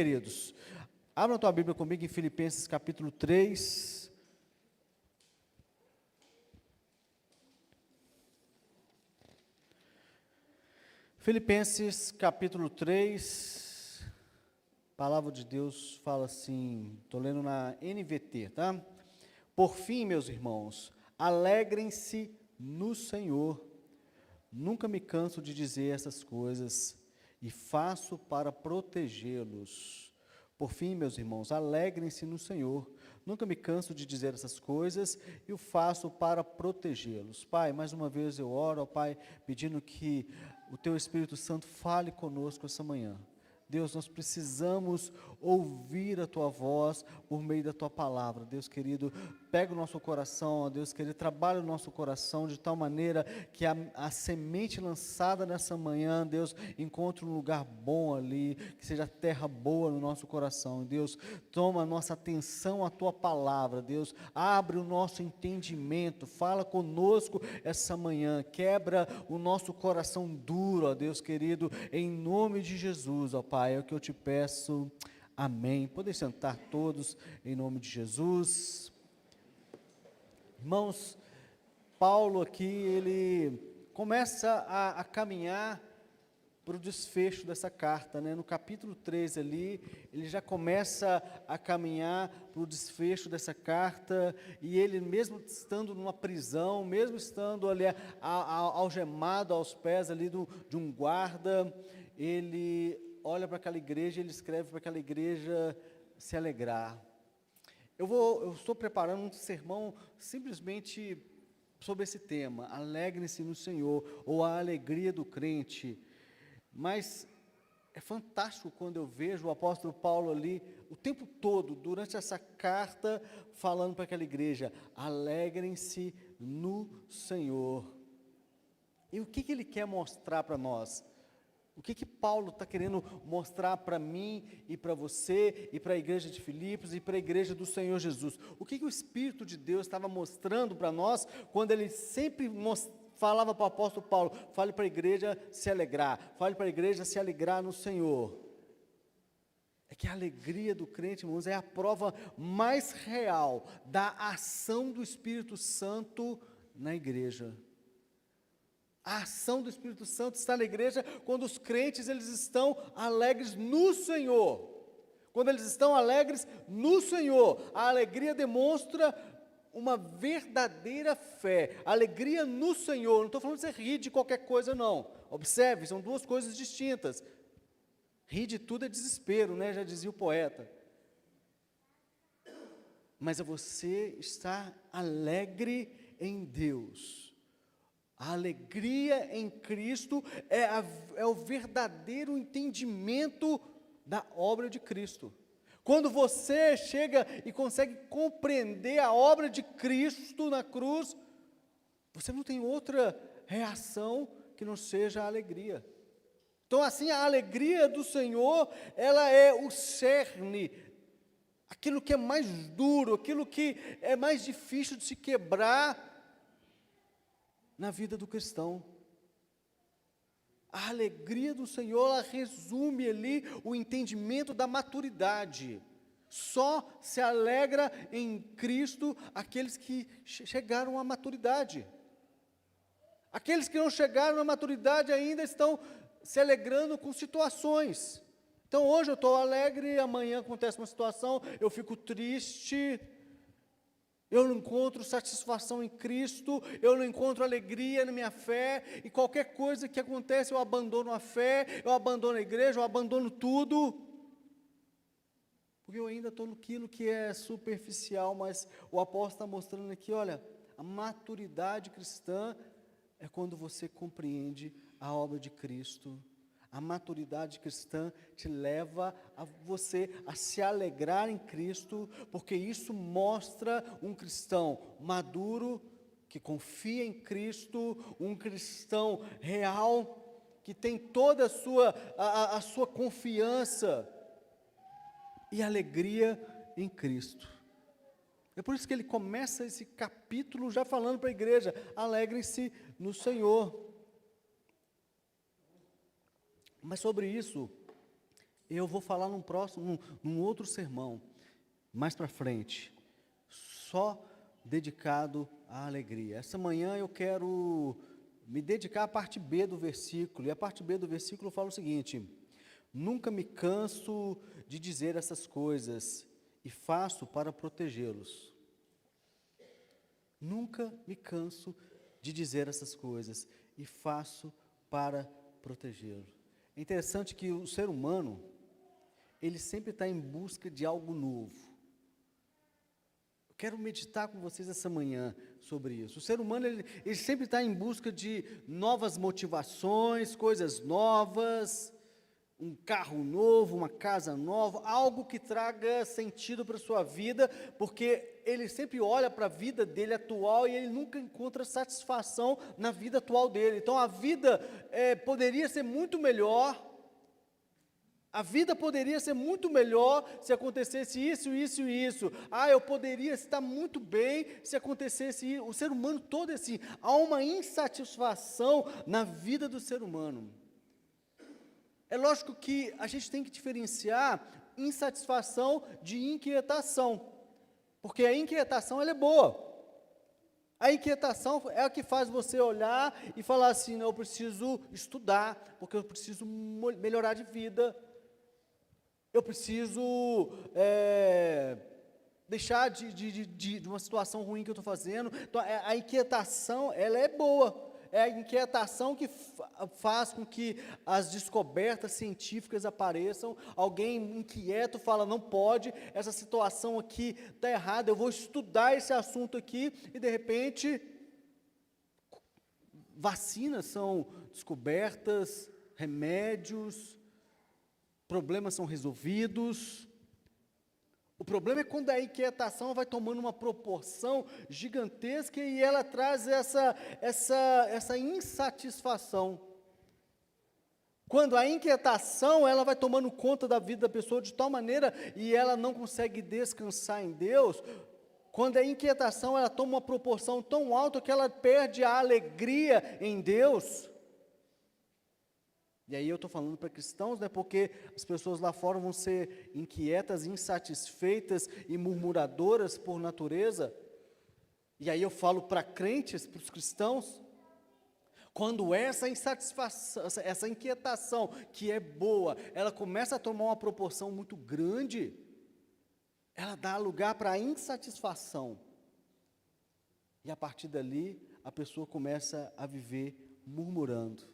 Queridos, abra a tua Bíblia comigo em Filipenses capítulo 3. Filipenses capítulo 3, a palavra de Deus fala assim, estou lendo na NVT, tá? Por fim, meus irmãos, alegrem-se no Senhor. Nunca me canso de dizer essas coisas e faço para protegê-los. Por fim, meus irmãos, alegrem-se no Senhor. Nunca me canso de dizer essas coisas e o faço para protegê-los. Pai, mais uma vez eu oro, ó Pai, pedindo que o Teu Espírito Santo fale conosco essa manhã. Deus, nós precisamos ouvir a Tua voz por meio da Tua palavra. Deus querido, pega o nosso coração, ó Deus querido, trabalha o nosso coração de tal maneira que a semente lançada nessa manhã, Deus, encontre um lugar bom ali, que seja terra boa no nosso coração. Deus, toma a nossa atenção à Tua palavra. Deus, abre o nosso entendimento, fala conosco essa manhã, quebra o nosso coração duro, ó Deus querido, em nome de Jesus, ó Pai. É o que eu te peço, amém. Podem sentar todos, em nome de Jesus. Irmãos, Paulo aqui, ele começa a caminhar para o desfecho dessa carta, né? No capítulo 3 ali, ele já começa a caminhar para o desfecho dessa carta, e ele mesmo estando numa prisão, mesmo estando ali algemado aos pés ali de um guarda, ele olha para aquela igreja, ele escreve para aquela igreja se alegrar. Eu estou preparando um sermão simplesmente sobre esse tema, alegrem-se no Senhor, ou a alegria do crente. Mas é fantástico quando eu vejo o apóstolo Paulo ali, o tempo todo, durante essa carta, falando para aquela igreja, alegrem-se no Senhor. E o que ele quer mostrar para nós? O que Paulo está querendo mostrar para mim e para você e para a igreja de Filipos e para a igreja do Senhor Jesus? O que o Espírito de Deus estava mostrando para nós quando ele sempre falava para o apóstolo Paulo, fale para a igreja se alegrar, fale para a igreja se alegrar no Senhor? É que a alegria do crente, irmãos, é a prova mais real da ação do Espírito Santo na igreja. A ação do Espírito Santo está na igreja quando os crentes eles estão alegres no Senhor. Quando eles estão alegres no Senhor, a alegria demonstra uma verdadeira fé. A alegria no Senhor, não estou falando de você rir de qualquer coisa não. Observe, são duas coisas distintas. Rir de tudo é desespero, né? Já dizia o poeta. Mas é você estar alegre em Deus. A alegria em Cristo é o verdadeiro entendimento da obra de Cristo. Quando você chega e consegue compreender a obra de Cristo na cruz, você não tem outra reação que não seja a alegria. Então, assim, a alegria do Senhor, ela é o cerne, aquilo que é mais duro, aquilo que é mais difícil de se quebrar na vida do cristão. A alegria do Senhor, ela resume ali o entendimento da maturidade. Só se alegra em Cristo aqueles que chegaram à maturidade. Aqueles que não chegaram à maturidade ainda estão se alegrando com situações. Então hoje eu estou alegre, amanhã acontece uma situação, eu fico triste. Eu não encontro satisfação em Cristo, eu não encontro alegria na minha fé, e qualquer coisa que acontece eu abandono a fé, eu abandono a igreja, eu abandono tudo, porque eu ainda estou naquilo que é superficial, mas o apóstolo está mostrando aqui, olha, a maturidade cristã é quando você compreende a obra de Cristo. A maturidade cristã te leva a você a se alegrar em Cristo, porque isso mostra um cristão maduro, que confia em Cristo, um cristão real, que tem toda a sua confiança e alegria em Cristo. É por isso que ele começa esse capítulo já falando para a igreja, alegrem-se no Senhor. Mas sobre isso, Eu vou falar num outro sermão, mais para frente, só dedicado à alegria. Essa manhã eu quero me dedicar à parte B do versículo, e a parte B do versículo fala o seguinte: nunca me canso de dizer essas coisas e faço para protegê-los. Nunca me canso de dizer essas coisas e faço para protegê-lo. É interessante que o ser humano, ele sempre está em busca de algo novo. Eu quero meditar com vocês essa manhã sobre isso. O ser humano, ele sempre está em busca de novas motivações, coisas novas, um carro novo, uma casa nova, algo que traga sentido para a sua vida, porque ele sempre olha para a vida dele atual e ele nunca encontra satisfação na vida atual dele. Então a vida poderia ser muito melhor, a vida poderia ser muito melhor se acontecesse isso, isso e isso. Eu poderia estar muito bem se acontecesse isso. O ser humano todo é assim, há uma insatisfação na vida do ser humano. É lógico que a gente tem que diferenciar insatisfação de inquietação, porque a inquietação ela é boa. A inquietação é a que faz você olhar e falar assim: não, eu preciso estudar, porque eu preciso melhorar de vida, eu preciso deixar de uma situação ruim que eu estou fazendo. Então, a inquietação ela é boa. É a inquietação que faz com que as descobertas científicas apareçam. Alguém inquieto fala: não pode, essa situação aqui está errada, eu vou estudar esse assunto aqui, e de repente, vacinas são descobertas, remédios, problemas são resolvidos. O problema é quando a inquietação vai tomando uma proporção gigantesca e ela traz essa insatisfação. Quando a inquietação ela vai tomando conta da vida da pessoa de tal maneira e ela não consegue descansar em Deus, quando a inquietação ela toma uma proporção tão alta que ela perde a alegria em Deus. E aí eu estou falando para cristãos, né, porque as pessoas lá fora vão ser inquietas, insatisfeitas e murmuradoras por natureza. E aí eu falo para crentes, para os cristãos, quando essa insatisfação, essa inquietação que é boa, ela começa a tomar uma proporção muito grande, ela dá lugar para a insatisfação. E a partir dali, a pessoa começa a viver murmurando.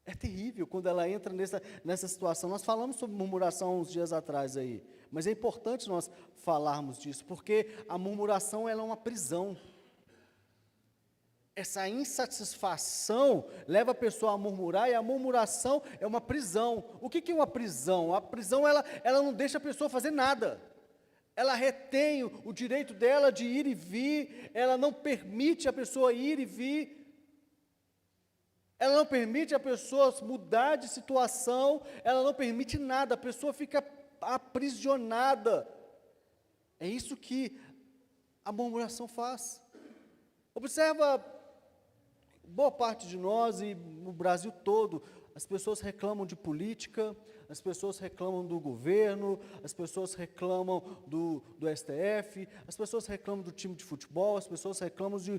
É terrível quando ela entra nessa situação. Nós falamos sobre murmuração uns dias atrás aí, mas é importante nós falarmos disso, porque a murmuração ela é uma prisão. Essa insatisfação leva a pessoa a murmurar, e a murmuração é uma prisão. O que é uma prisão? A prisão ela não deixa a pessoa fazer nada. Ela retém o direito dela de ir e vir, ela não permite a pessoa ir e vir. Ela não permite a pessoa mudar de situação, ela não permite nada, a pessoa fica aprisionada. É isso que a murmuração faz. Observa, boa parte de nós e no Brasil todo, as pessoas reclamam de política, as pessoas reclamam do governo, as pessoas reclamam do STF, as pessoas reclamam do time de futebol, as pessoas reclamam de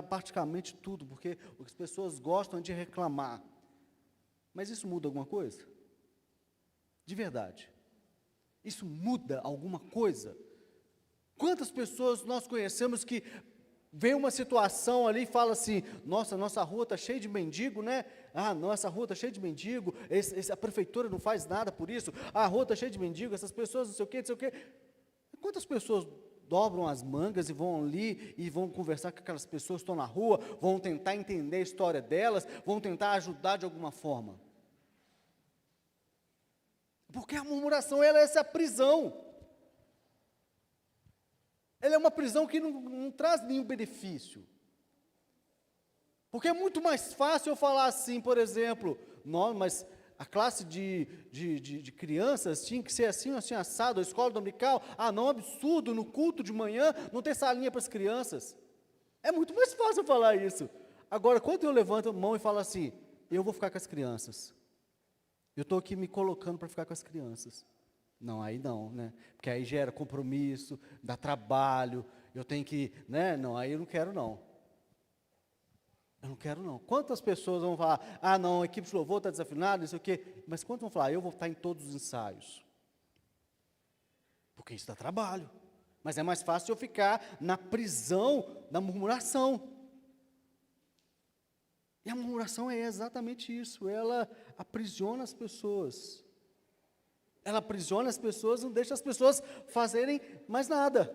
praticamente tudo, porque as pessoas gostam de reclamar. Mas isso muda alguma coisa? De verdade. Isso muda alguma coisa? Quantas pessoas nós conhecemos que vem uma situação ali e fala assim: nossa rua está cheia de mendigo, né? Nossa rua está cheia de mendigo, a prefeitura não faz nada por isso, a rua está cheia de mendigo, essas pessoas não sei o quê. Quantas pessoas dobram as mangas e vão ali e vão conversar com aquelas pessoas que estão na rua, vão tentar entender a história delas, vão tentar ajudar de alguma forma? Porque a murmuração ela é essa prisão. Ela é uma prisão que não traz nenhum benefício. Porque é muito mais fácil eu falar assim, por exemplo: não, mas a classe de crianças tinha que ser assim assado, a escola dominical, não, é um absurdo, no culto de manhã não ter salinha para as crianças. É muito mais fácil eu falar isso. Agora, quando eu levanto a mão e falo assim: eu vou ficar com as crianças, Eu estou aqui me colocando para ficar com as crianças. Não, aí não, né? Porque aí gera compromisso, dá trabalho, eu tenho que, né? Não, aí eu não quero não. Eu não quero não. Quantas pessoas vão falar, ah não, a equipe de louvor está desafinada, não sei o quê. Mas quantos vão falar, eu vou estar em todos os ensaios? Porque isso dá trabalho. Mas é mais fácil eu ficar na prisão da murmuração. E a murmuração é exatamente isso, ela aprisiona as pessoas. Ela aprisiona as pessoas, não deixa as pessoas fazerem mais nada.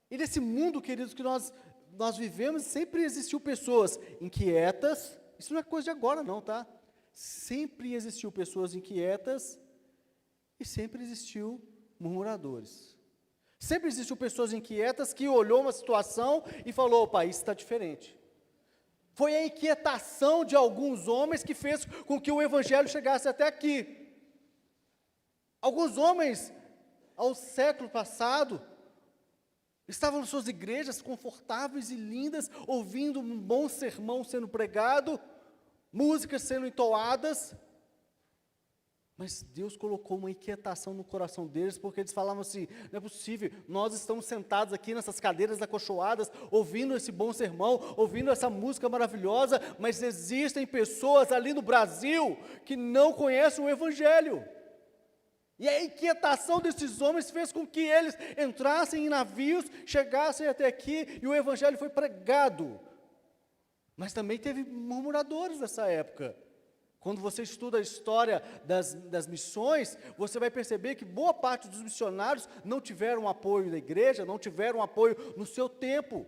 E nesse mundo, queridos, que nós vivemos, sempre existiu pessoas inquietas, isso não é coisa de agora não, tá? Sempre existiu pessoas inquietas e sempre existiu murmuradores. Sempre existiu pessoas inquietas que olhou uma situação e falou, opa, isso está diferente. Foi a inquietação de alguns homens que fez com que o evangelho chegasse até aqui. Alguns homens, ao século passado, estavam nas suas igrejas confortáveis e lindas, ouvindo um bom sermão sendo pregado, músicas sendo entoadas, mas Deus colocou uma inquietação no coração deles, porque eles falavam assim, não é possível, nós estamos sentados aqui nessas cadeiras acolchoadas, ouvindo esse bom sermão, ouvindo essa música maravilhosa, mas existem pessoas ali no Brasil, que não conhecem o Evangelho, e a inquietação desses homens fez com que eles entrassem em navios, chegassem até aqui, e o Evangelho foi pregado, mas também teve murmuradores nessa época. Quando você estuda a história das missões, você vai perceber que boa parte dos missionários não tiveram apoio da igreja, não tiveram apoio no seu tempo.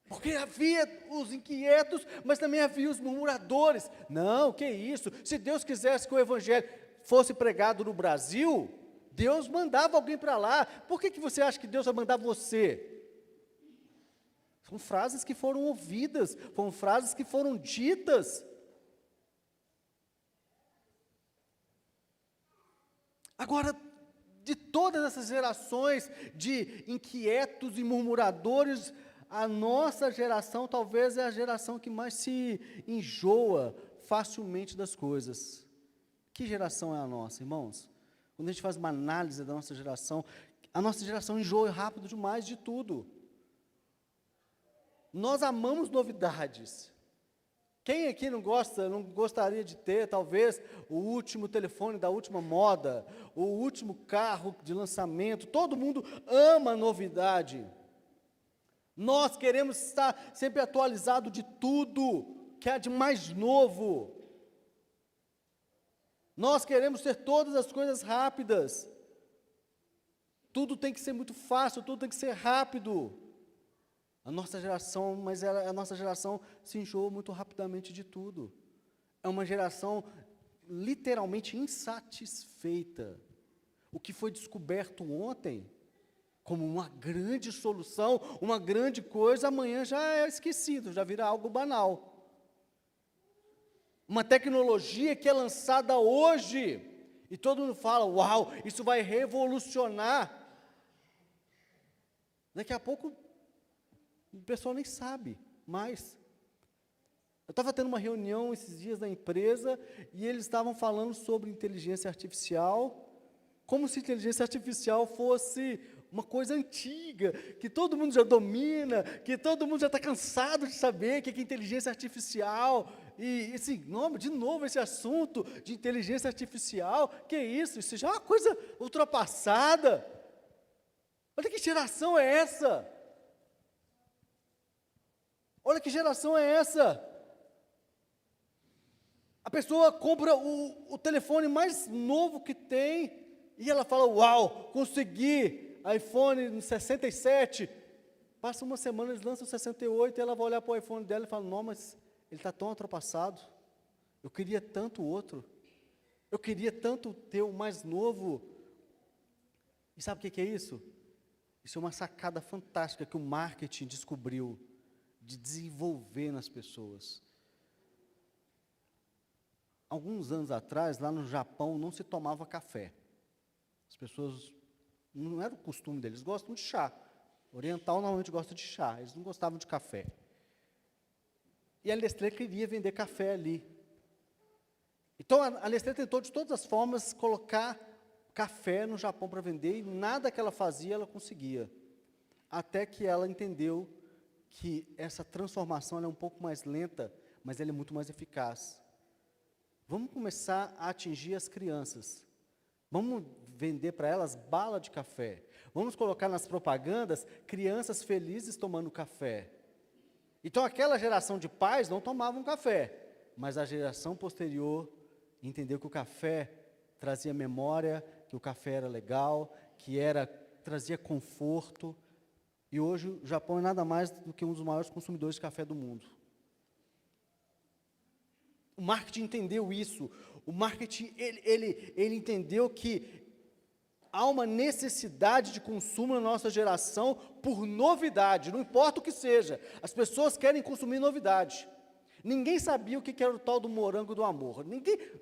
Porque havia os inquietos, mas também havia os murmuradores. Não, que isso? Se Deus quisesse que o evangelho fosse pregado no Brasil, Deus mandava alguém para lá. Por que você acha que Deus vai mandar você? São frases que foram ouvidas, foram frases que foram ditas. Agora, de todas essas gerações de inquietos e murmuradores, a nossa geração talvez é a geração que mais se enjoa facilmente das coisas. Que geração é a nossa, irmãos? Quando a gente faz uma análise da nossa geração, a nossa geração enjoa rápido demais de tudo. Nós amamos novidades. Quem aqui não gostaria de ter, talvez, o último telefone da última moda, o último carro de lançamento? Todo mundo ama novidade. Nós queremos estar sempre atualizado de tudo que há de mais novo. Nós queremos ter todas as coisas rápidas. Tudo tem que ser muito fácil, tudo tem que ser rápido. A nossa geração se enjoou muito rapidamente de tudo. É uma geração literalmente insatisfeita. O que foi descoberto ontem como uma grande solução, uma grande coisa, amanhã já é esquecido, já vira algo banal. Uma tecnologia que é lançada hoje, e todo mundo fala, uau, isso vai revolucionar. Daqui a pouco, o pessoal nem sabe mais. Eu estava tendo uma reunião esses dias na empresa, e eles estavam falando sobre inteligência artificial, como se inteligência artificial fosse uma coisa antiga, que todo mundo já domina, que todo mundo já está cansado de saber o que é inteligência artificial, e assim, de novo esse assunto de inteligência artificial, que é isso? Isso já é uma coisa ultrapassada. Olha que geração é essa? Olha que geração é essa? A pessoa compra o telefone mais novo que tem, e ela fala, uau, consegui iPhone 67, passa uma semana, eles lançam o 68, e ela vai olhar para o iPhone dela e fala, não, mas ele está tão ultrapassado, eu queria tanto o outro, eu queria tanto ter o mais novo. E sabe o que é isso? Isso é uma sacada fantástica que o marketing descobriu, de desenvolver nas pessoas. Alguns anos atrás, lá no Japão, não se tomava café. As pessoas, não era o costume deles, gostam de chá. Oriental normalmente gosta de chá, eles não gostavam de café. E a Nestlé queria vender café ali. Então a Nestlé tentou de todas as formas colocar café no Japão para vender, e nada que ela fazia ela conseguia. Até que ela entendeu que essa transformação ela é um pouco mais lenta, mas ela é muito mais eficaz. Vamos começar a atingir as crianças. Vamos vender para elas bala de café. Vamos colocar nas propagandas crianças felizes tomando café. Então aquela geração de pais não tomavam café, mas a geração posterior entendeu que o café trazia memória, que o café era legal, trazia conforto. E hoje o Japão é nada mais do que um dos maiores consumidores de café do mundo. O marketing entendeu isso. O marketing, ele entendeu que há uma necessidade de consumo na nossa geração por novidade, não importa o que seja. As pessoas querem consumir novidade. Ninguém sabia o que era o tal do morango do amor.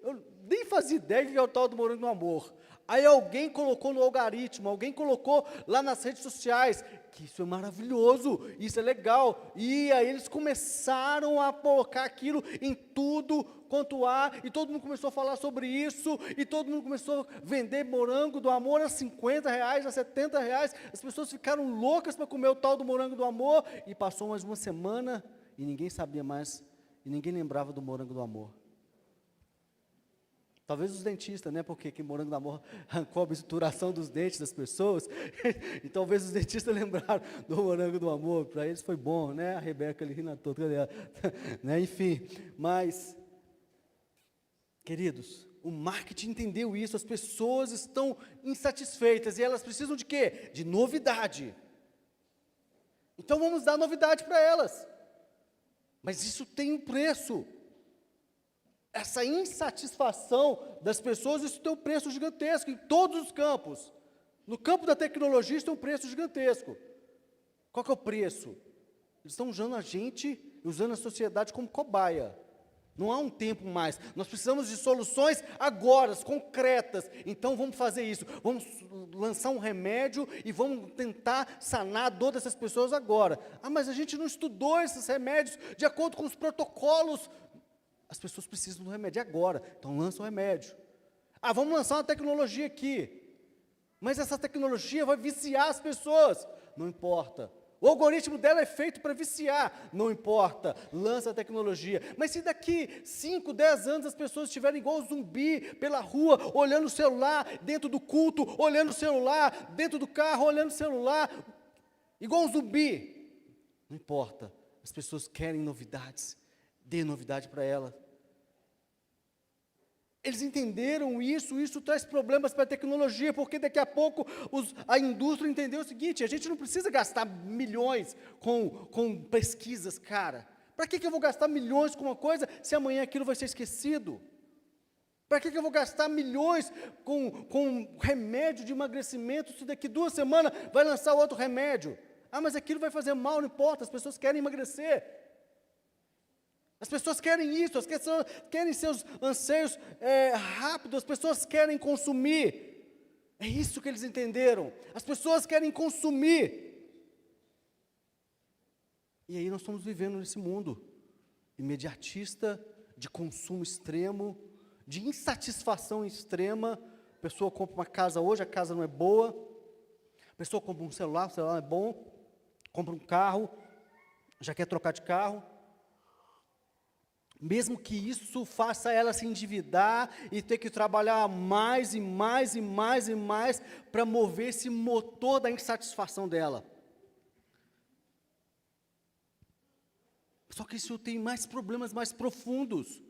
Eu nem fazia ideia do que era o tal do morango do amor. Aí alguém colocou no algoritmo, alguém colocou lá nas redes sociais, que isso é maravilhoso, isso é legal. E aí eles começaram a colocar aquilo em tudo quanto há, e todo mundo começou a falar sobre isso, e todo mundo começou a vender morango do amor a R$50, a R$70. As pessoas ficaram loucas para comer o tal do morango do amor, e passou mais uma semana, e ninguém sabia mais, e ninguém lembrava do morango do amor. Talvez os dentistas, né? Porque que morango do amor arrancou a obturação dos dentes das pessoas. E talvez os dentistas lembraram do morango do amor. Para eles foi bom, né? A Rebeca ali rindo toda, né? Enfim, mas, queridos, o marketing entendeu isso. As pessoas estão insatisfeitas e elas precisam de quê? De novidade. Então vamos dar novidade para elas. Mas isso tem um preço. Essa insatisfação das pessoas, isso tem um preço gigantesco em todos os campos. No campo da tecnologia, isso tem um preço gigantesco. Qual que é o preço? Eles estão usando a gente, usando a sociedade como cobaia. Não há um tempo mais. Nós precisamos de soluções agora, concretas. Então vamos fazer isso. Vamos lançar um remédio e vamos tentar sanar a dor dessas pessoas agora. Ah, mas a gente não estudou esses remédios de acordo com os protocolos. As pessoas precisam do remédio agora, então lança o remédio. Ah, vamos lançar uma tecnologia aqui. Mas essa tecnologia vai viciar as pessoas. Não importa. O algoritmo dela é feito para viciar. Não importa. Lança a tecnologia. Mas se daqui 5, 10 anos as pessoas estiverem igual zumbi pela rua, olhando o celular, dentro do culto, olhando o celular, dentro do carro, olhando o celular, igual um zumbi. Não importa. As pessoas querem novidades. Dê novidade para ela. Eles entenderam isso traz problemas para a tecnologia, porque daqui a pouco a indústria entendeu o seguinte: a gente não precisa gastar milhões com pesquisas, cara. Para que eu vou gastar milhões com uma coisa se amanhã aquilo vai ser esquecido? Para que eu vou gastar milhões com remédio de emagrecimento se daqui 2 semanas vai lançar outro remédio? Ah, mas aquilo vai fazer mal, não importa, as pessoas querem emagrecer. As pessoas querem isso, as pessoas querem seus anseios rápidos, as pessoas querem consumir. É isso que eles entenderam. As pessoas querem consumir. E aí nós estamos vivendo nesse mundo imediatista, de consumo extremo, de insatisfação extrema. A pessoa compra uma casa hoje, a casa não é boa. A pessoa compra um celular, o celular não é bom. Compra um carro, já quer trocar de carro. Mesmo que isso faça ela se endividar e ter que trabalhar mais e mais e mais e mais para mover esse motor da insatisfação dela. Só que isso tem mais problemas mais profundos.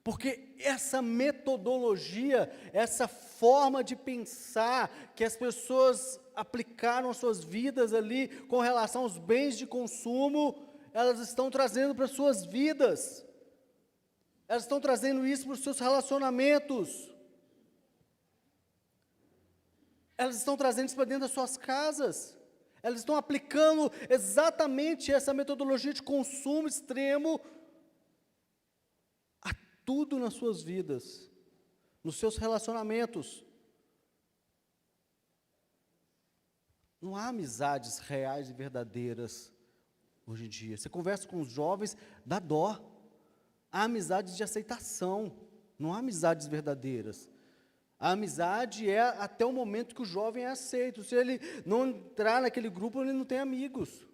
Porque essa metodologia, essa forma de pensar que as pessoas aplicaram às suas vidas ali com relação aos bens de consumo, elas estão trazendo para as suas vidas. Elas estão trazendo isso para os seus relacionamentos. Elas estão trazendo isso para dentro das suas casas. Elas estão aplicando exatamente essa metodologia de consumo extremo a tudo nas suas vidas, nos seus relacionamentos. Não há amizades reais e verdadeiras hoje em dia. Você conversa com os jovens, dá dó. Há amizades de aceitação, não há amizades verdadeiras. A amizade é até o momento que o jovem é aceito. Se ele não entrar naquele grupo, ele não tem amigos.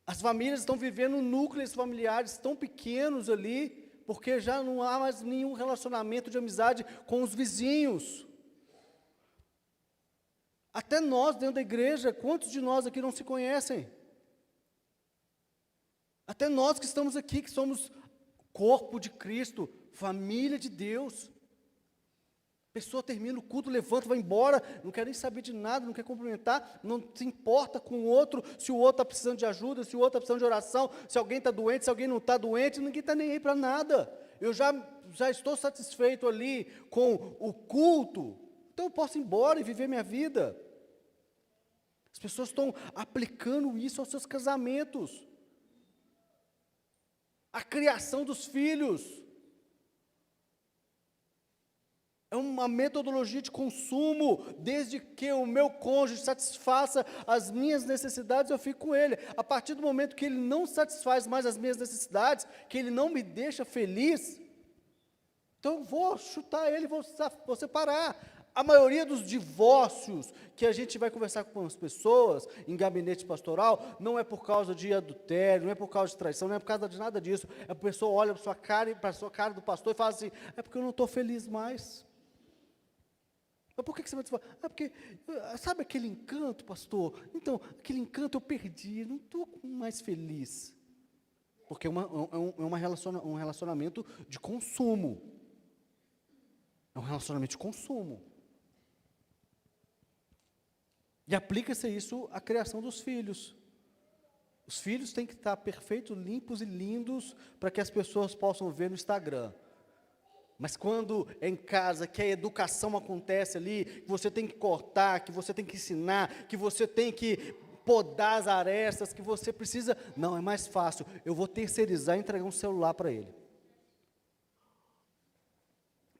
As famílias estão vivendo núcleos familiares tão pequenos ali, porque já não há mais nenhum relacionamento de amizade com os vizinhos. Até nós, dentro da igreja, quantos de nós aqui não se conhecem? Até nós que estamos aqui, que somos corpo de Cristo, família de Deus. A pessoa termina o culto, levanta, vai embora, não quer nem saber de nada, não quer cumprimentar, não se importa com o outro, se o outro está precisando de ajuda, se o outro está precisando de oração, se alguém está doente, se alguém não está doente, ninguém está nem aí para nada. Eu já estou satisfeito ali com o culto, então eu posso ir embora e viver minha vida. As pessoas estão aplicando isso aos seus casamentos. A criação dos filhos. É uma metodologia de consumo, desde que o meu cônjuge satisfaça as minhas necessidades, eu fico com ele. A partir do momento que ele não satisfaz mais as minhas necessidades, que ele não me deixa feliz, então eu vou chutar ele, vou separar. A maioria dos divórcios que a gente vai conversar com as pessoas em gabinete pastoral, não é por causa de adultério, não é por causa de traição, não é por causa de nada disso. A pessoa olha para a sua cara do pastor e fala assim, é porque eu não estou feliz mais. Mas por que você vai dizer? É porque, sabe aquele encanto, pastor? Então, aquele encanto eu perdi, não estou mais feliz. Porque é um relacionamento de consumo. É um relacionamento de consumo. E aplica-se isso à criação dos filhos. Os filhos têm que estar perfeitos, limpos e lindos, para que as pessoas possam ver no Instagram. Mas quando é em casa, que a educação acontece ali, que você tem que cortar, que você tem que ensinar, que você tem que podar as arestas, que você precisa... Não, é mais fácil, eu vou terceirizar e entregar um celular para ele.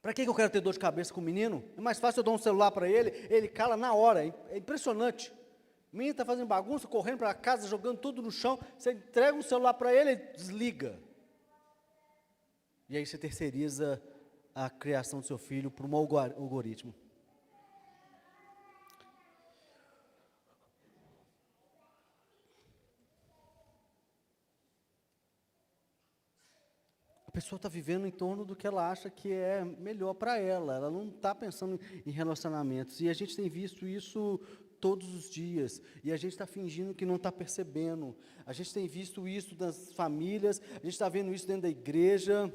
Para que eu quero ter dor de cabeça com o menino? É mais fácil eu dar um celular para ele, ele cala na hora, é impressionante. O menino está fazendo bagunça, correndo para casa, jogando tudo no chão, você entrega um celular para ele, ele desliga. E aí você terceiriza a criação do seu filho por um algoritmo. A pessoa está vivendo em torno do que ela acha que é melhor para ela não está pensando em relacionamentos, e a gente tem visto isso todos os dias, e a gente está fingindo que não está percebendo, a gente tem visto isso nas famílias, a gente está vendo isso dentro da igreja,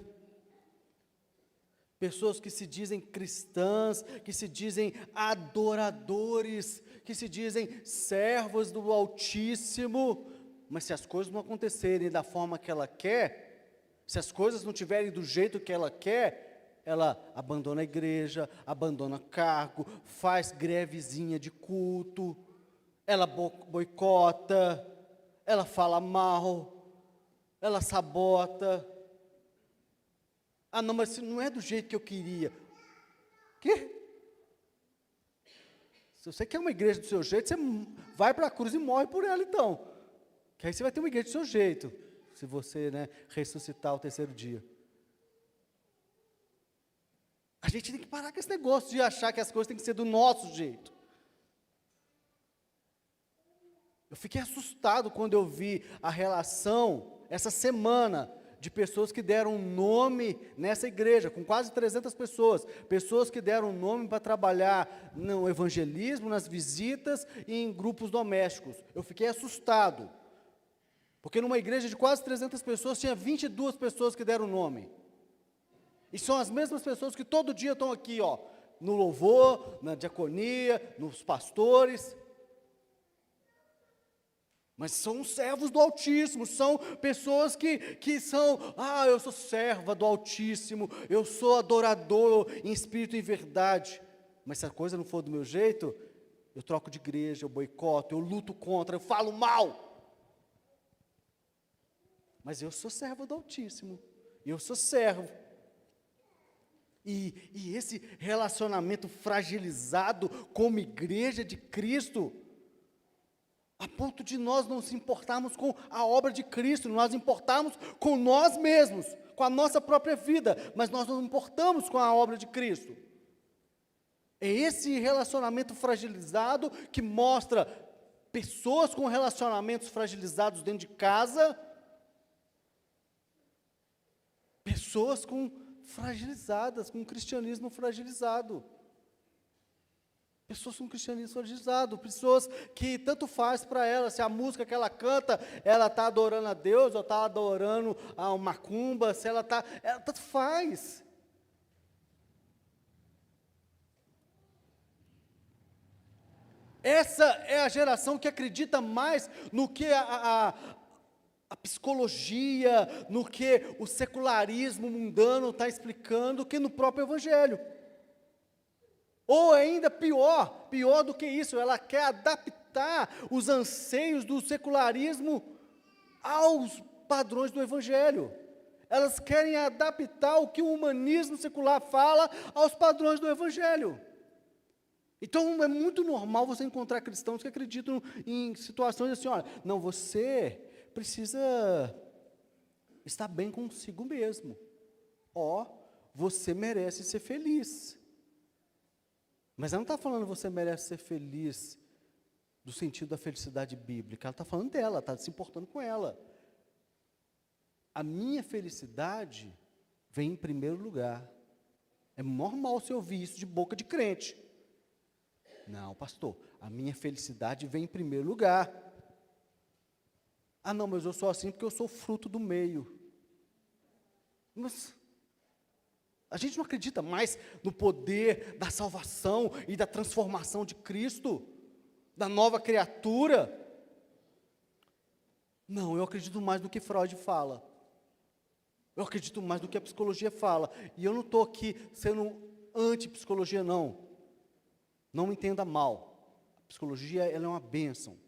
pessoas que se dizem cristãs, que se dizem adoradores, que se dizem servos do Altíssimo, mas se as coisas não acontecerem da forma que ela quer, se as coisas não estiverem do jeito que ela quer, ela abandona a igreja, abandona cargo, faz grevezinha de culto, ela boicota, ela fala mal, ela sabota. Ah, não, mas não é do jeito que eu queria. Quê? Se você quer uma igreja do seu jeito, você vai para a cruz e morre por ela, então. Que aí você vai ter uma igreja do seu jeito, se você, ressuscitar ao terceiro dia. A gente tem que parar com esse negócio de achar que as coisas têm que ser do nosso jeito. Eu fiquei assustado quando eu vi a relação, essa semana, de pessoas que deram nome nessa igreja, com quase 300 pessoas que deram nome para trabalhar no evangelismo, nas visitas e em grupos domésticos. Eu fiquei assustado, porque numa igreja de quase 300 pessoas, tinha 22 pessoas que deram nome. E são as mesmas pessoas que todo dia estão aqui, no louvor, na diaconia, nos pastores. Mas são servos do Altíssimo, são pessoas que são, eu sou serva do Altíssimo, eu sou adorador em espírito e em verdade. Mas se a coisa não for do meu jeito, eu troco de igreja, eu boicoto, eu luto contra, eu falo mal. Mas eu sou servo do Altíssimo, eu sou servo. E esse relacionamento fragilizado como igreja de Cristo, ponto de nós não se importarmos com a obra de Cristo, nós importarmos com nós mesmos, com a nossa própria vida, mas nós não importamos com a obra de Cristo. É esse relacionamento fragilizado que mostra pessoas com relacionamentos fragilizados dentro de casa, pessoas fragilizadas, com um cristianismo fragilizado. Pessoas com cristianismo fragilizado, pessoas que tanto faz para ela, se a música que ela canta, ela está adorando a Deus, ou está adorando a uma macumba, se ela tanto faz. Essa é a geração que acredita mais no que a psicologia, no que o secularismo mundano está explicando, do que no próprio Evangelho. Ou ainda pior do que isso, ela quer adaptar os anseios do secularismo aos padrões do Evangelho. Elas querem adaptar o que o humanismo secular fala aos padrões do Evangelho. Então é muito normal você encontrar cristãos que acreditam em situações assim, olha, não, você precisa estar bem consigo mesmo. Você merece ser feliz. Mas ela não está falando você merece ser feliz do sentido da felicidade bíblica, ela está falando dela, está se importando com ela. A minha felicidade vem em primeiro lugar. É normal você ouvir isso de boca de crente. Não, pastor, a minha felicidade vem em primeiro lugar. Não, mas eu sou assim porque eu sou fruto do meio. Mas a gente não acredita mais no poder da salvação e da transformação de Cristo, da nova criatura? Não, eu acredito mais no que Freud fala. Eu acredito mais no que a psicologia fala. E eu não estou aqui sendo anti-psicologia, não. Não me entenda mal. A psicologia ela é uma bênção.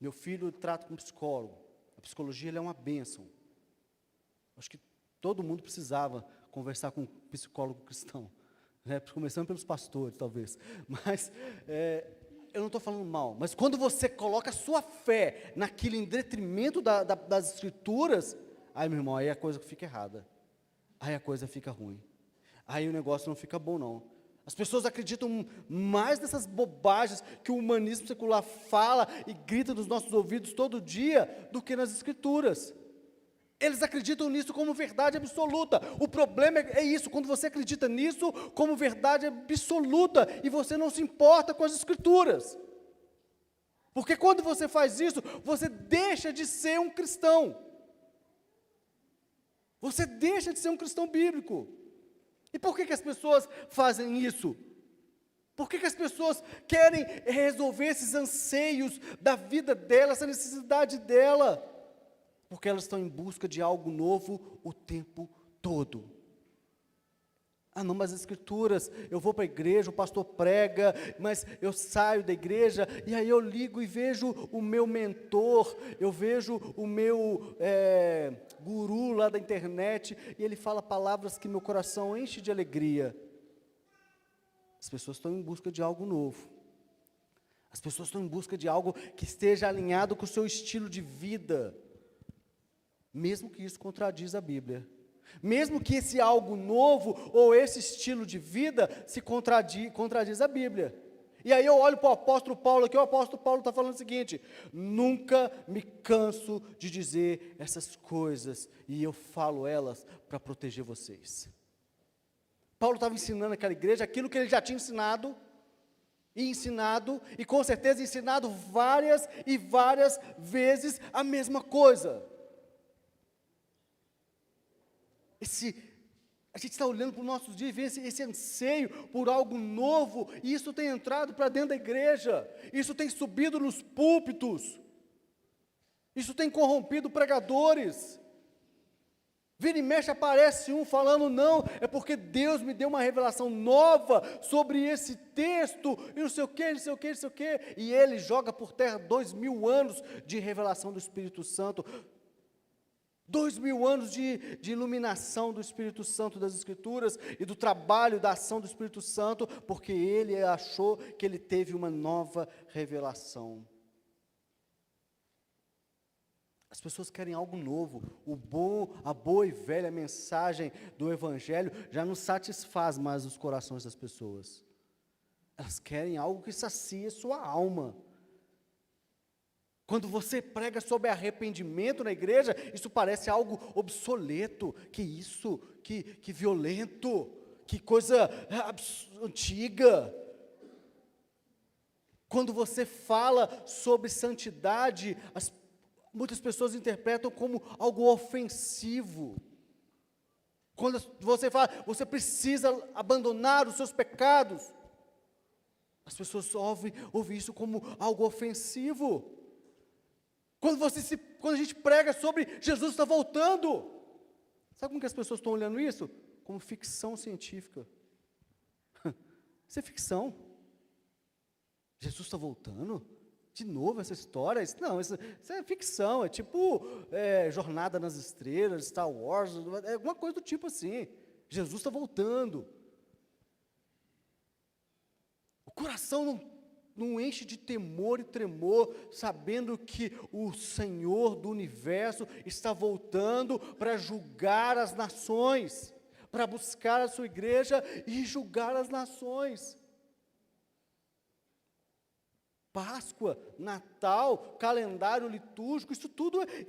Meu filho trata com psicólogo. A psicologia ela é uma bênção. Acho que todo mundo precisava conversar com um psicólogo cristão, né? Começando pelos pastores, talvez. Mas eu não estou falando mal. Mas quando você coloca a sua fé naquilo em detrimento das Escrituras, aí, meu irmão, aí a coisa fica errada. Aí a coisa fica ruim. Aí o negócio não fica bom, não. As pessoas acreditam mais nessas bobagens que o humanismo secular fala e grita nos nossos ouvidos todo dia do que nas Escrituras. Eles acreditam nisso como verdade absoluta. O problema é isso, quando você acredita nisso como verdade absoluta e você não se importa com as Escrituras. Porque quando você faz isso, você deixa de ser um cristão. Você deixa de ser um cristão bíblico. E por que as pessoas fazem isso? Por que as pessoas querem resolver esses anseios da vida dela, essa necessidade dela? Porque elas estão em busca de algo novo o tempo todo. Não, mas as Escrituras, eu vou para a igreja, o pastor prega, mas eu saio da igreja, e aí eu ligo e vejo o meu mentor, eu vejo o meu guru lá da internet, e ele fala palavras que meu coração enche de alegria. As pessoas estão em busca de algo novo. As pessoas estão em busca de algo que esteja alinhado com o seu estilo de vida, mesmo que isso contradiz a Bíblia. Mesmo que esse algo novo, ou esse estilo de vida, se contradiz a Bíblia. E aí eu olho para o apóstolo Paulo aqui, o apóstolo Paulo está falando o seguinte: nunca me canso de dizer essas coisas, e eu falo elas para proteger vocês. Paulo estava ensinando aquela igreja aquilo que ele já tinha ensinado, e com certeza ensinado várias e várias vezes a mesma coisa. A gente está olhando para os nossos dias e vê esse anseio por algo novo, e isso tem entrado para dentro da igreja, isso tem subido nos púlpitos, isso tem corrompido pregadores. Vira e mexe aparece um falando, não, é porque Deus me deu uma revelação nova sobre esse texto, e não sei o que, não sei o que, não sei o que, e ele joga por terra 2000 anos de revelação do Espírito Santo, 2000 anos de iluminação do Espírito Santo das Escrituras e do trabalho, da ação do Espírito Santo, porque ele achou que ele teve uma nova revelação. As pessoas querem algo novo. A boa e velha mensagem do Evangelho já não satisfaz mais os corações das pessoas. Elas querem algo que sacie sua alma. Quando você prega sobre arrependimento na igreja, isso parece algo obsoleto. Que isso? Que violento? Que coisa antiga? Quando você fala sobre santidade, muitas pessoas interpretam como algo ofensivo. Quando você fala, você precisa abandonar os seus pecados, as pessoas ouvem isso como algo ofensivo. Quando a gente prega sobre Jesus está voltando, sabe como que as pessoas estão olhando isso? Como ficção científica. Isso é ficção. Jesus está voltando? De novo essa história? Isso é ficção, é tipo Jornada nas Estrelas, Star Wars, é alguma coisa do tipo assim. Jesus está voltando. O coração não enche de temor e tremor, sabendo que o Senhor do universo está voltando para julgar as nações, para buscar a sua igreja e julgar as nações. Páscoa, Natal, calendário litúrgico, isso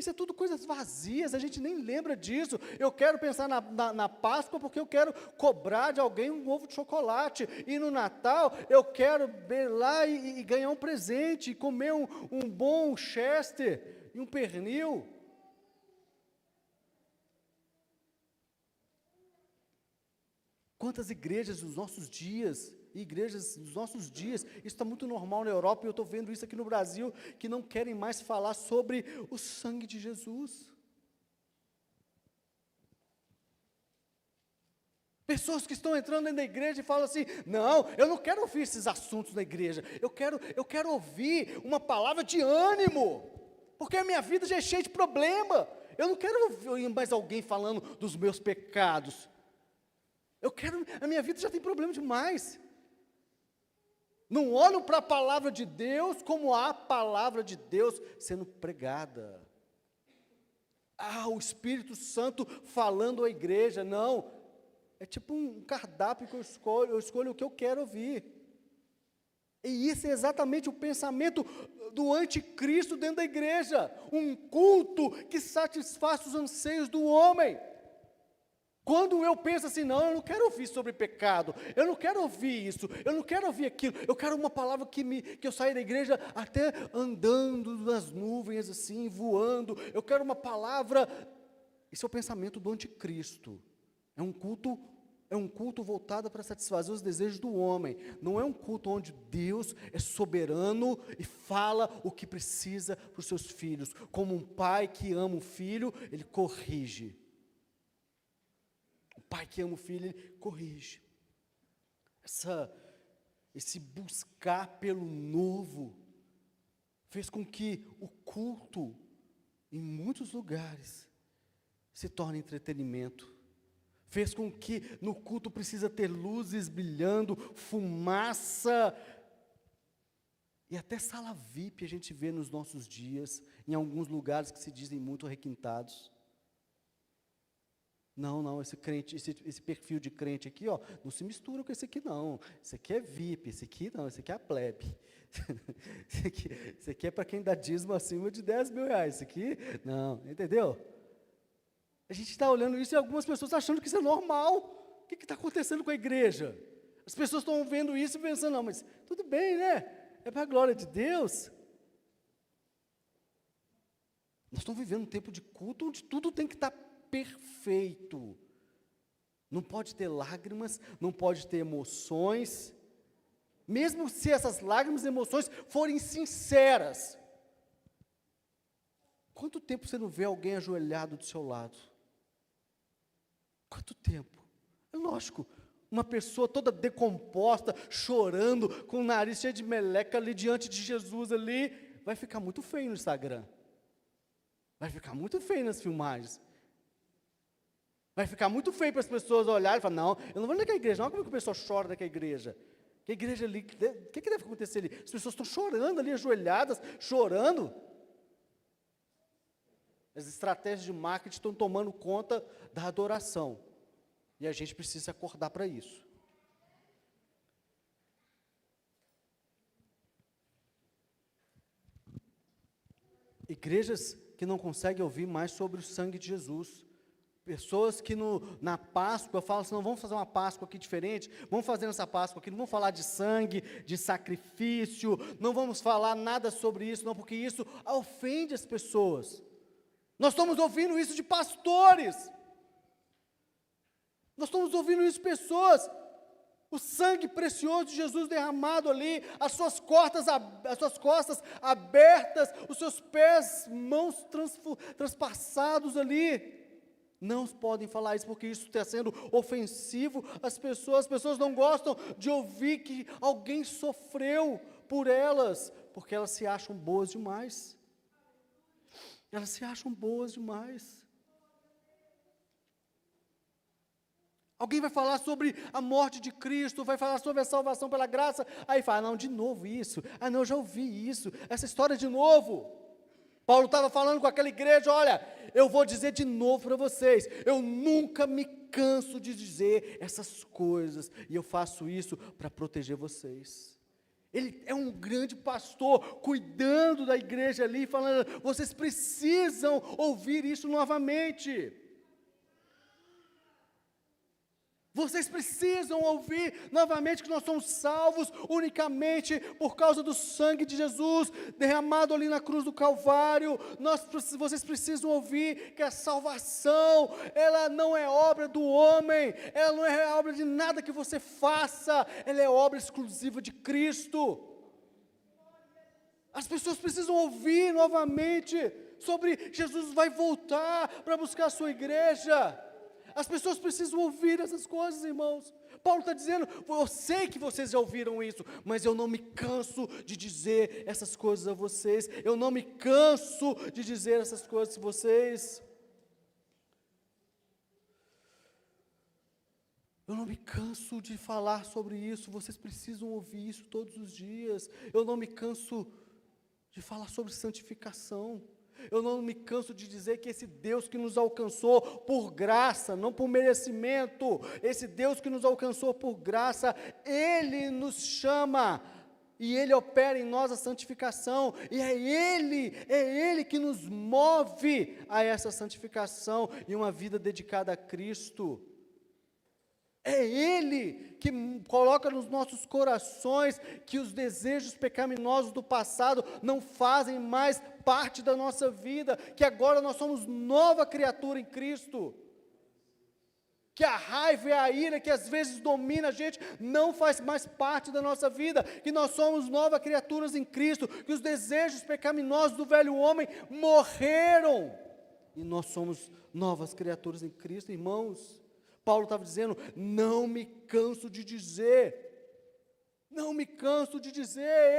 é tudo coisas vazias, a gente nem lembra disso. Eu quero pensar na Páscoa porque eu quero cobrar de alguém um ovo de chocolate, e no Natal eu quero ir lá e ganhar um presente, e comer um bom Chester e um pernil. Quantas igrejas dos nossos dias, isso está muito normal na Europa, e eu estou vendo isso aqui no Brasil, que não querem mais falar sobre o sangue de Jesus. Pessoas que estão entrando dentro da igreja e falam assim, não, eu não quero ouvir esses assuntos na igreja, eu quero ouvir uma palavra de ânimo, porque a minha vida já é cheia de problema, eu não quero ouvir mais alguém falando dos meus pecados, a minha vida já tem problema demais. Não olham para a palavra de Deus como a palavra de Deus sendo pregada. O Espírito Santo falando à igreja, não. É tipo um cardápio que eu escolho o que eu quero ouvir. E isso é exatamente o pensamento do anticristo dentro da igreja. Um culto que satisfaz os anseios do homem. Quando eu penso assim, não, eu não quero ouvir sobre pecado, eu não quero ouvir isso, eu não quero ouvir aquilo, eu quero uma palavra que eu saia da igreja até andando nas nuvens assim, voando, eu quero uma palavra. Esse é o pensamento do anticristo. É um culto voltado para satisfazer os desejos do homem, não é um culto onde Deus é soberano e fala o que precisa para os seus filhos, como um pai que ama o filho, ele corrige. O pai que ama o filho, ele corrige. Esse buscar pelo novo fez com que o culto, em muitos lugares, se torne entretenimento. Fez com que no culto precisa ter luzes brilhando, fumaça, e até sala VIP a gente vê nos nossos dias, em alguns lugares que se dizem muito requintados. Não, esse crente, esse perfil de crente aqui, não se mistura com esse aqui não. Esse aqui é VIP, esse aqui não, esse aqui é a plebe. Esse aqui é para quem dá dízimo acima de 10 mil reais. Esse aqui, não, entendeu? A gente está olhando isso e algumas pessoas achando que isso é normal. O que está acontecendo com a igreja? As pessoas estão vendo isso e pensando, não, mas tudo bem, né? É para a glória de Deus. Nós estamos vivendo um tempo de culto onde tudo tem que estar perfeito. Não pode ter lágrimas, não pode ter emoções, mesmo se essas lágrimas e emoções forem sinceras. Quanto tempo você não vê alguém ajoelhado do seu lado? Quanto tempo? É lógico, uma pessoa toda decomposta, chorando, com o nariz cheio de meleca ali diante de Jesus ali, vai ficar muito feio no Instagram. Vai ficar muito feio nas filmagens. Vai ficar muito feio para as pessoas olharem e falar, não, eu não vou naquela igreja, não, como que o pessoal chora naquela igreja? Que igreja ali, o que deve acontecer ali? As pessoas estão chorando ali, ajoelhadas, chorando. As estratégias de marketing estão tomando conta da adoração. E a gente precisa acordar para isso. Igrejas que não conseguem ouvir mais sobre o sangue de Jesus. Pessoas que na Páscoa falam assim, não, vamos fazer uma Páscoa aqui diferente, vamos fazer essa Páscoa aqui, não vamos falar de sangue, de sacrifício, não vamos falar nada sobre isso, não, porque isso ofende as pessoas. Nós estamos ouvindo isso de pastores, nós estamos ouvindo isso de pessoas, o sangue precioso de Jesus derramado ali, as suas costas abertas, os seus pés, mãos transpassados ali. Não podem falar isso porque isso está sendo ofensivo às pessoas não gostam de ouvir que alguém sofreu por elas, porque elas se acham boas demais. Elas se acham boas demais. Alguém vai falar sobre a morte de Cristo, vai falar sobre a salvação pela graça, aí fala, não, de novo isso, não, eu já ouvi isso, essa história de novo. Paulo estava falando com aquela igreja, olha, eu vou dizer de novo para vocês, eu nunca me canso de dizer essas coisas, e eu faço isso para proteger vocês. Ele é um grande pastor, cuidando da igreja ali, falando, vocês precisam ouvir isso novamente. Vocês precisam ouvir novamente que nós somos salvos unicamente por causa do sangue de Jesus derramado ali na cruz do Calvário. Vocês precisam ouvir que a salvação, ela não é obra do homem, ela não é obra de nada que você faça, ela é obra exclusiva de Cristo. As pessoas precisam ouvir novamente sobre Jesus vai voltar para buscar a sua igreja. As pessoas precisam ouvir essas coisas, irmãos. Paulo está dizendo, eu sei que vocês já ouviram isso, mas eu não me canso de dizer essas coisas a vocês, eu não me canso de dizer essas coisas a vocês. Eu não me canso de falar sobre isso, vocês precisam ouvir isso todos os dias. Eu não me canso de falar sobre santificação. Eu não me canso de dizer que esse Deus que nos alcançou por graça, não por merecimento, esse Deus que nos alcançou por graça, Ele nos chama, e Ele opera em nós a santificação, e é Ele que nos move a essa santificação, e uma vida dedicada a Cristo. É Ele que coloca nos nossos corações que os desejos pecaminosos do passado não fazem mais parte da nossa vida, que agora nós somos nova criatura em Cristo, que a raiva e a ira que às vezes domina a gente não faz mais parte da nossa vida, que nós somos novas criaturas em Cristo, que os desejos pecaminosos do velho homem morreram, e nós somos novas criaturas em Cristo, irmãos. Paulo estava dizendo, não me canso de dizer,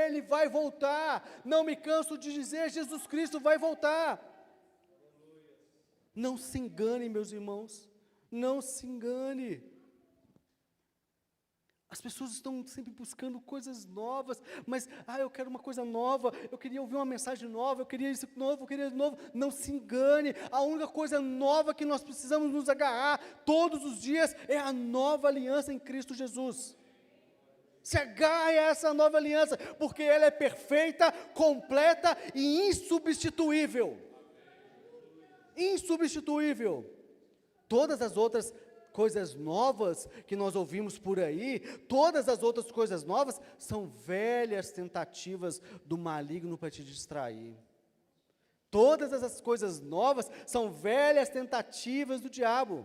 Ele vai voltar, não me canso de dizer, Jesus Cristo vai voltar. Não se engane, meus irmãos, não se engane. As pessoas estão sempre buscando coisas novas, mas, eu quero uma coisa nova, eu queria ouvir uma mensagem nova, eu queria isso novo, não se engane, a única coisa nova que nós precisamos nos agarrar todos os dias é a nova aliança em Cristo Jesus. Se agarre a essa nova aliança, porque ela é perfeita, completa e insubstituível. Insubstituível. Todas as outras coisas novas que nós ouvimos por aí, todas as outras coisas novas são velhas tentativas do maligno para te distrair. Todas essas coisas novas são velhas tentativas do diabo.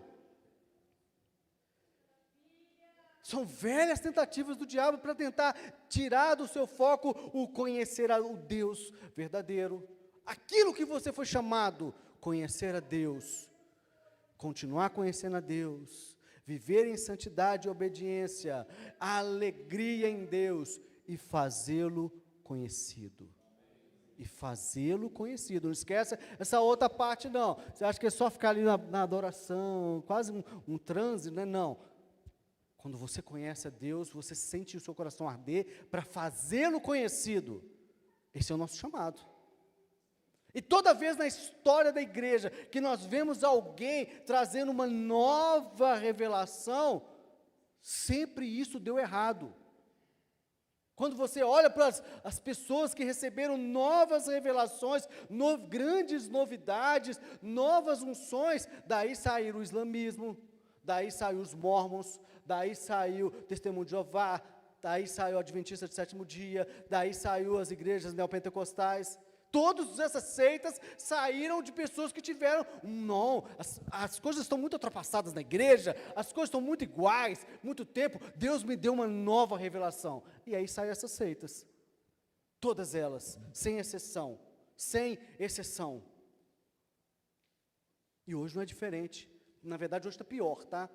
São velhas tentativas do diabo para tentar tirar do seu foco o conhecer o Deus verdadeiro. Aquilo que você foi chamado, conhecer a Deus. Continuar conhecendo a Deus, viver em santidade e obediência, a alegria em Deus e fazê-lo conhecido. Não esquece essa outra parte não. Você acha que é só ficar ali na adoração, quase um transe, né? Não. Quando você conhece a Deus, você sente o seu coração arder para fazê-lo conhecido. Esse é o nosso chamado. E toda vez na história da igreja que nós vemos alguém trazendo uma nova revelação, sempre isso deu errado. Quando você olha para as pessoas que receberam novas revelações, grandes novidades, novas unções, daí saiu o islamismo, daí saiu os mormons, daí saiu o Testemunho de Jeová, daí saiu o Adventista de Sétimo Dia, daí saiu as igrejas neopentecostais. Todas essas seitas saíram de pessoas que tiveram, não, as coisas estão muito ultrapassadas na igreja, as coisas estão muito iguais, muito tempo, Deus me deu uma nova revelação. E aí saem essas seitas, todas elas, sem exceção, sem exceção. E hoje não é diferente, na verdade hoje está pior, tá?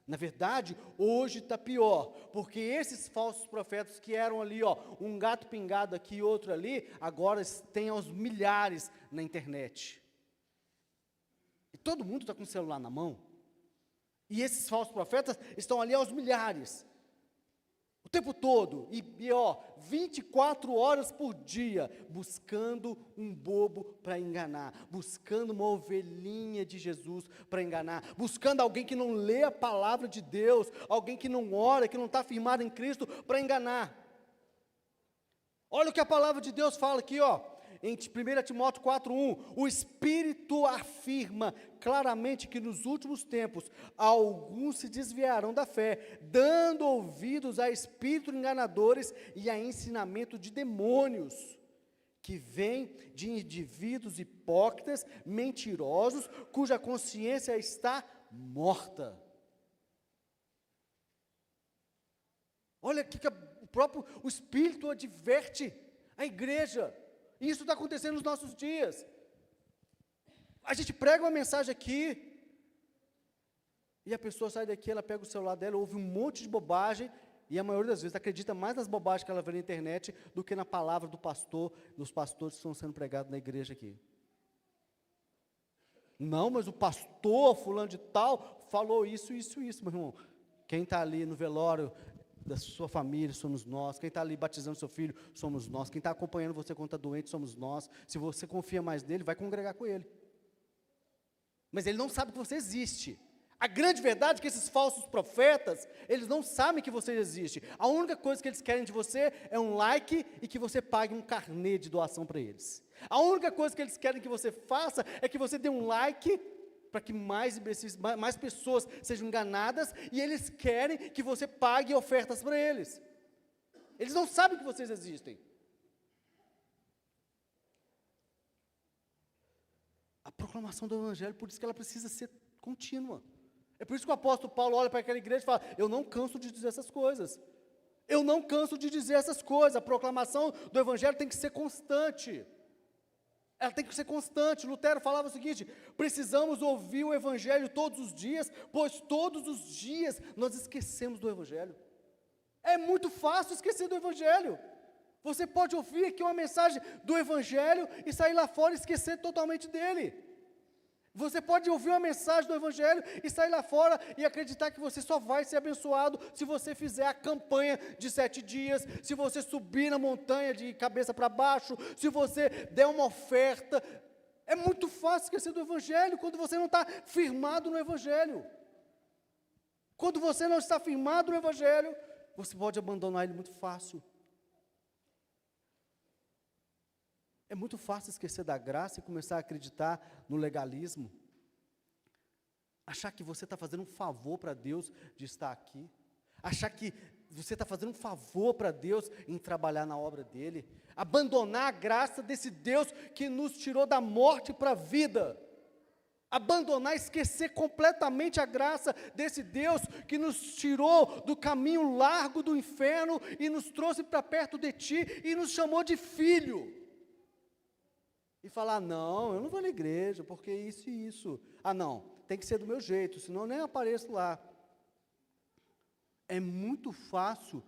Na verdade, hoje está pior, porque esses falsos profetas que eram ali, um gato pingado aqui e outro ali, agora tem aos milhares na internet. E todo mundo está com o celular na mão. E esses falsos profetas estão ali aos milhares. O tempo todo, e 24 horas por dia, buscando um bobo para enganar, buscando uma ovelhinha de Jesus para enganar, buscando alguém que não lê a palavra de Deus, alguém que não ora, que não está firmado em Cristo, para enganar. Olha o que a palavra de Deus fala aqui, em 1 Timóteo 4:1, o Espírito afirma claramente que nos últimos tempos alguns se desviarão da fé, dando ouvidos a espíritos enganadores e a ensinamento de demônios, que vêm de indivíduos hipócritas, mentirosos, cuja consciência está morta. Olha aqui que o Espírito adverte a igreja. E isso está acontecendo nos nossos dias. A gente prega uma mensagem aqui, e a pessoa sai daqui, ela pega o celular dela, ouve um monte de bobagem, e a maioria das vezes acredita mais nas bobagens que ela vê na internet, do que na palavra do pastor, dos pastores que estão sendo pregados na igreja aqui. Não, mas o pastor fulano de tal, falou isso, meu irmão. Quem está ali no velório da sua família, somos nós. Quem está ali batizando seu filho, somos nós. Quem está acompanhando você quando está doente, somos nós. Se você confia mais nele, vai congregar com ele. Mas ele não sabe que você existe. A grande verdade é que esses falsos profetas, eles não sabem que você existe. A única coisa que eles querem de você é um like e que você pague um carnê de doação para eles. A única coisa que eles querem que você faça é que você dê um like para que mais pessoas sejam enganadas, e eles querem que você pague ofertas para eles. Eles não sabem que vocês existem. A proclamação do Evangelho, por isso que ela precisa ser contínua. É por isso que o apóstolo Paulo olha para aquela igreja e fala, eu não canso de dizer essas coisas. Eu não canso de dizer essas coisas. A proclamação do Evangelho tem que ser constante. Ela tem que ser constante. Lutero falava o seguinte, precisamos ouvir o Evangelho todos os dias, pois todos os dias nós esquecemos do Evangelho. É muito fácil esquecer do Evangelho. Você pode ouvir aqui uma mensagem do Evangelho e sair lá fora e esquecer totalmente dele. Você pode ouvir uma mensagem do Evangelho e sair lá fora e acreditar que você só vai ser abençoado se você fizer a campanha de 7 dias, se você subir na montanha de cabeça para baixo, se você der uma oferta. É muito fácil esquecer do Evangelho quando você não está firmado no Evangelho. Quando você não está firmado no Evangelho, você pode abandonar ele muito fácil. É muito fácil esquecer da graça e começar a acreditar no legalismo. Achar que você está fazendo um favor para Deus de estar aqui. Achar que você está fazendo um favor para Deus em trabalhar na obra dEle. Abandonar a graça desse Deus que nos tirou da morte para a vida. Abandonar, esquecer completamente a graça desse Deus que nos tirou do caminho largo do inferno e nos trouxe para perto de Ti e nos chamou de filho. E falar, não, eu não vou na igreja, porque isso e isso. Ah, não, tem que ser do meu jeito, senão eu nem apareço lá. É muito fácil,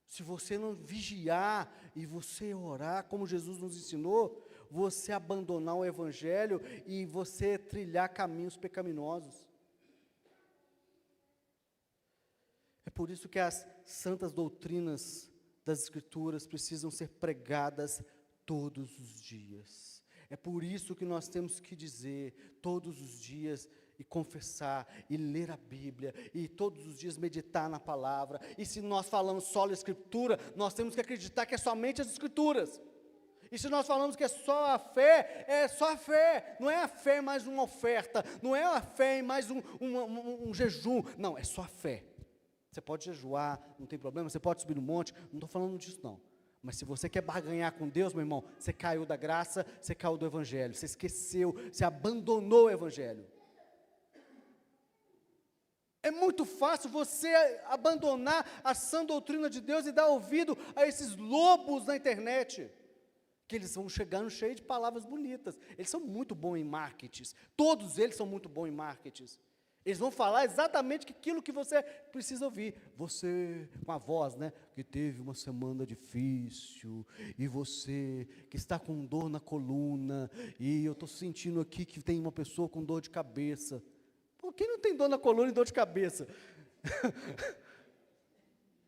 se você não vigiar e você orar, como Jesus nos ensinou, você abandonar o Evangelho e você trilhar caminhos pecaminosos. É por isso que as santas doutrinas das Escrituras precisam ser pregadas todos os dias. É por isso que nós temos que dizer todos os dias e confessar e ler a Bíblia e todos os dias meditar na palavra. E se nós falamos só da Escritura, nós temos que acreditar que é somente as Escrituras. E se nós falamos que é só a fé, é só a fé. Não é a fé mais uma oferta, não é a fé mais um jejum. Não, é só a fé. Você pode jejuar, não tem problema, você pode subir no monte, não estou falando disso não. Mas se você quer barganhar com Deus, meu irmão, você caiu da graça, você caiu do Evangelho, você esqueceu, você abandonou o Evangelho. É muito fácil você abandonar a sã doutrina de Deus e dar ouvido a esses lobos na internet, que eles vão chegando cheios de palavras bonitas. Eles são muito bons em marketing, todos eles são muito bons em marketing. Eles vão falar exatamente aquilo que você precisa ouvir. Você, com a voz, né, que teve uma semana difícil, e você que está com dor na coluna, e eu estou sentindo aqui que tem uma pessoa com dor de cabeça. Pô, quem não tem dor na coluna e dor de cabeça?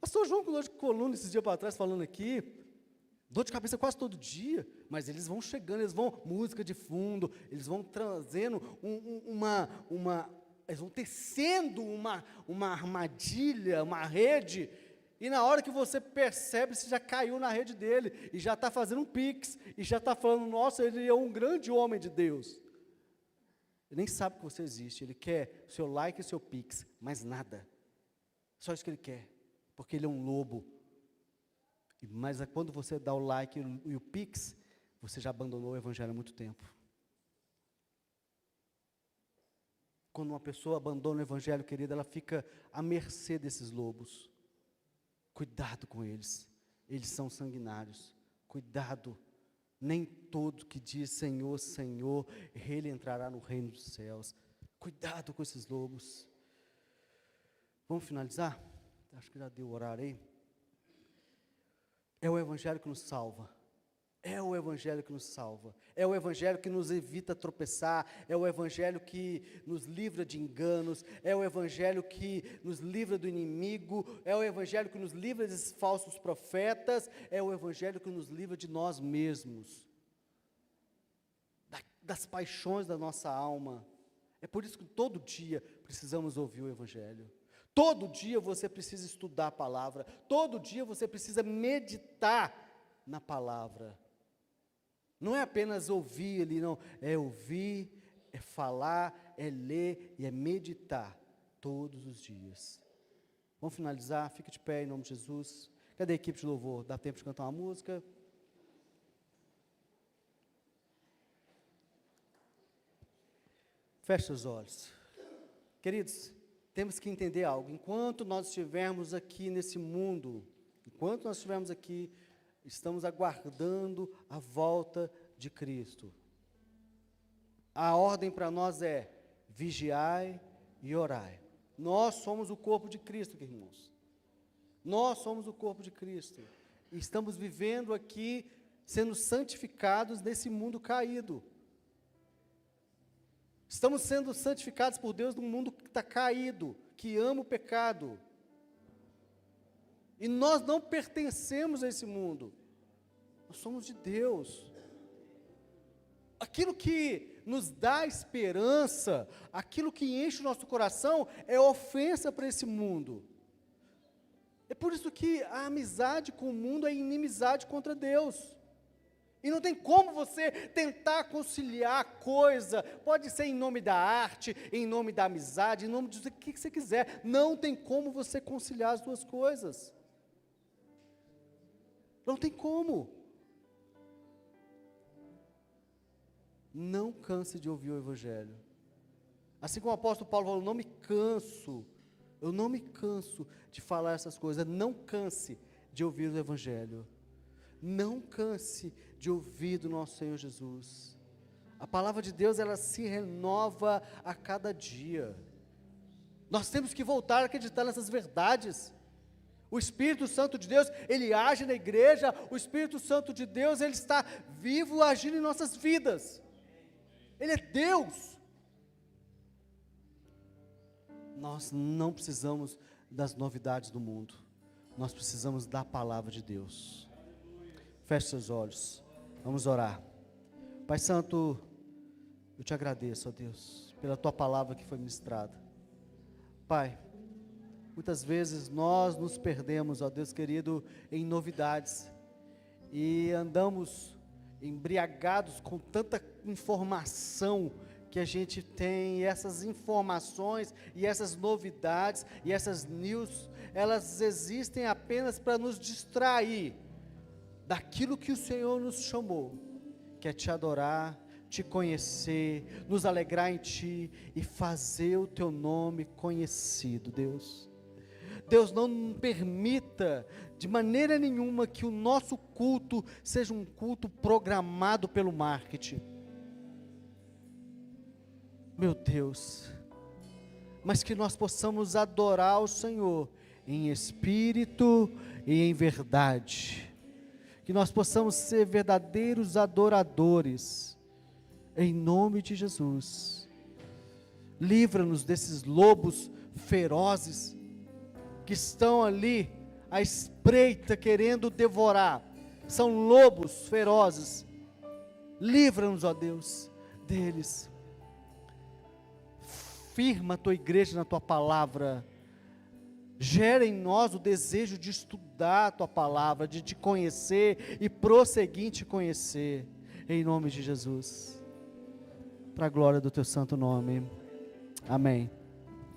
Pastor João com dor de coluna esses dias para trás falando aqui, dor de cabeça quase todo dia, mas eles vão chegando, eles vão, música de fundo, eles vão trazendo eles vão tecendo uma armadilha, uma rede, e na hora que você percebe, você já caiu na rede dele, e já está fazendo um pix, e já está falando, nossa, ele é um grande homem de Deus. Ele nem sabe que você existe, ele quer seu like e seu pix, mais nada. Só isso que ele quer, porque ele é um lobo. Mas quando você dá o like e o pix, você já abandonou o Evangelho há muito tempo. Quando uma pessoa abandona o Evangelho, querida, ela fica à mercê desses lobos. Cuidado com eles, eles são sanguinários. Cuidado, nem todo que diz Senhor, Senhor, ele entrará no reino dos céus. Cuidado com esses lobos. Vamos finalizar? Acho que já deu o horário aí. É o Evangelho que nos salva. É o Evangelho que nos salva, é o Evangelho que nos evita tropeçar, é o Evangelho que nos livra de enganos, é o Evangelho que nos livra do inimigo, é o Evangelho que nos livra desses falsos profetas, é o Evangelho que nos livra de nós mesmos, das paixões da nossa alma. É por isso que todo dia precisamos ouvir o Evangelho. Todo dia você precisa estudar a palavra, todo dia você precisa meditar na palavra. Não é apenas ouvir ali, não. É ouvir, é falar, é ler e é meditar todos os dias. Vamos finalizar? Fica de pé em nome de Jesus. Cadê a equipe de louvor? Dá tempo de cantar uma música? Feche os olhos. Queridos, temos que entender algo. Enquanto nós estivermos aqui nesse mundo, enquanto nós estivermos aqui, estamos aguardando a volta de Cristo. A ordem para nós é vigiai e orai. Nós somos o corpo de Cristo, irmãos. Nós somos o corpo de Cristo. E estamos vivendo aqui, sendo santificados nesse mundo caído. Estamos sendo santificados por Deus num mundo que está caído, que ama o pecado. E nós não pertencemos a esse mundo. Nós somos de Deus. Aquilo que nos dá esperança, aquilo que enche o nosso coração, é ofensa para esse mundo. É por isso que a amizade com o mundo é inimizade contra Deus. E não tem como você tentar conciliar a coisa, pode ser em nome da arte, em nome da amizade, em nome de o que você quiser, não tem como você conciliar as duas coisas. Não tem como. Não canse de ouvir o Evangelho. Assim como o apóstolo Paulo falou, eu não me canso de falar essas coisas, não canse de ouvir o Evangelho. Não canse de ouvir do nosso Senhor Jesus. A palavra de Deus, ela se renova a cada dia. Nós temos que voltar a acreditar nessas verdades. O Espírito Santo de Deus, ele age na igreja, o Espírito Santo de Deus, ele está vivo agindo em nossas vidas. Ele é Deus. Nós não precisamos das novidades do mundo, nós precisamos da palavra de Deus. Feche seus olhos, vamos orar. Pai Santo, eu te agradeço, ó Deus, pela tua palavra que foi ministrada. Pai, muitas vezes nós nos perdemos, ó Deus querido, em novidades e andamos embriagados com tanta informação que a gente tem, e essas informações e essas novidades e essas news, elas existem apenas para nos distrair daquilo que o Senhor nos chamou, que é te adorar, te conhecer, nos alegrar em ti e fazer o teu nome conhecido, Deus. Deus, não permita de maneira nenhuma que o nosso culto seja um culto programado pelo marketing. Meu Deus, mas que nós possamos adorar o Senhor em espírito e em verdade, que nós possamos ser verdadeiros adoradores, em nome de Jesus. Livra-nos desses lobos ferozes, que estão ali à espreita, querendo devorar, são lobos ferozes. Livra-nos, ó Deus, deles. Firma a tua igreja na tua palavra, gera em nós o desejo de estudar a tua palavra, de te conhecer e prosseguir em te conhecer, em nome de Jesus, para a glória do teu santo nome, amém.